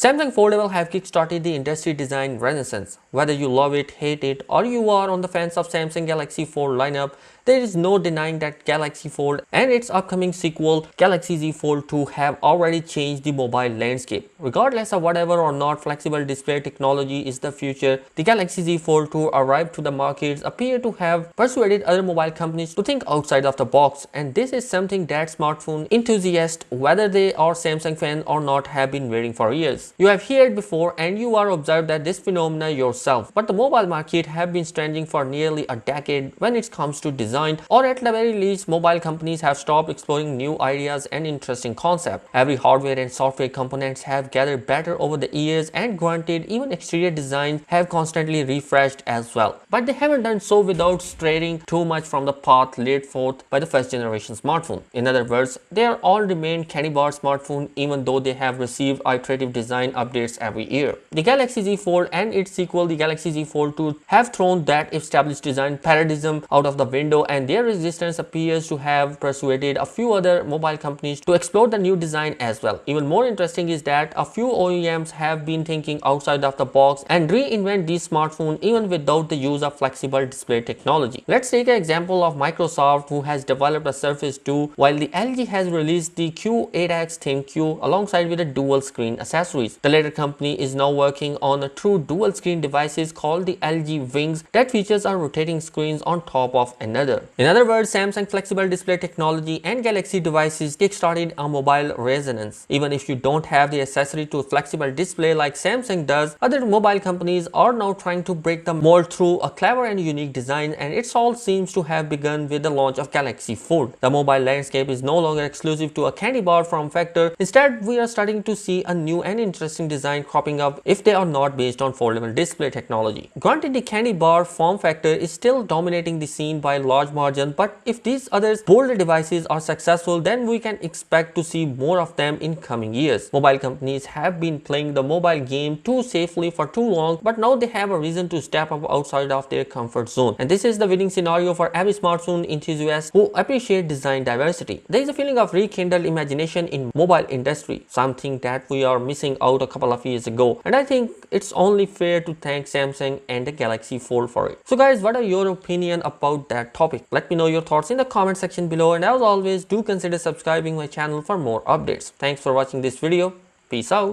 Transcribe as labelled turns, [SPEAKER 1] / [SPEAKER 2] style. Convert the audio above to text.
[SPEAKER 1] Samsung Foldable have kickstarted the industry design renaissance. Whether you love it, hate it, or you are on the fence of Samsung Galaxy Fold lineup, there is no denying that Galaxy Fold and its upcoming sequel Galaxy Z Fold 2 have already changed the mobile landscape. Regardless of whatever or not flexible display technology is the future, the Galaxy Z Fold 2 arrived to the markets appear to have persuaded other mobile companies to think outside of the box, and this is something that smartphone enthusiasts, whether they are Samsung fans or not, have been waiting for years. You have heard before and you are observed that this phenomena yourself, but the mobile market have been strangling for nearly a decade when it comes to design, or at the very least mobile companies have stopped exploring new ideas and interesting concepts. Every hardware and software components have gathered better over the years, and granted even exterior designs have constantly refreshed as well, but they haven't done so without straying too much from the path laid forth by the first generation smartphone. In other words, they are all remained candy bar smartphone even though they have received iterative design updates every year. The Galaxy Z Fold and its sequel the Galaxy Z Fold 2 have thrown that established design paradigm out of the window, and their resistance appears to have persuaded a few other mobile companies to explore the new design as well. Even more interesting is that a few OEMs have been thinking outside of the box and reinvent these smartphones even without the use of flexible display technology. Let's take an example of Microsoft, who has developed a Surface 2 while the LG has released the Q8X ThinQ alongside with a dual screen accessories. The latter company is now working on a true dual screen devices called the LG Wings that features a rotating screens on top of another. In other words, Samsung flexible display technology and Galaxy devices kickstarted a mobile resonance. Even if you don't have the accessory to a flexible display like Samsung does, other mobile companies are now trying to break the mold through a clever and unique design, and it all seems to have begun with the launch of Galaxy Fold. The mobile landscape is no longer exclusive to a candy bar form factor. Instead, we are starting to see a new and interesting design cropping up if they are not based on foldable display technology. Granted, the candy bar form factor is still dominating the scene by a large margin, but if these other bolder devices are successful, then we can expect to see more of them in coming years. Mobile companies have been playing the mobile game too safely for too long, but now they have a reason to step up outside of their comfort zone, and this is the winning scenario for every smartphone enthusiast who appreciate design diversity. There is a feeling of rekindled imagination in mobile industry, something that we are missing out a couple of years ago, and I think it's only fair to thank Samsung and the Galaxy Fold for it. So guys, what are your opinion about that topic? Let me know your thoughts in the comment section below, and as always, do consider subscribing my channel for more updates. Thanks for watching this video. Peace out.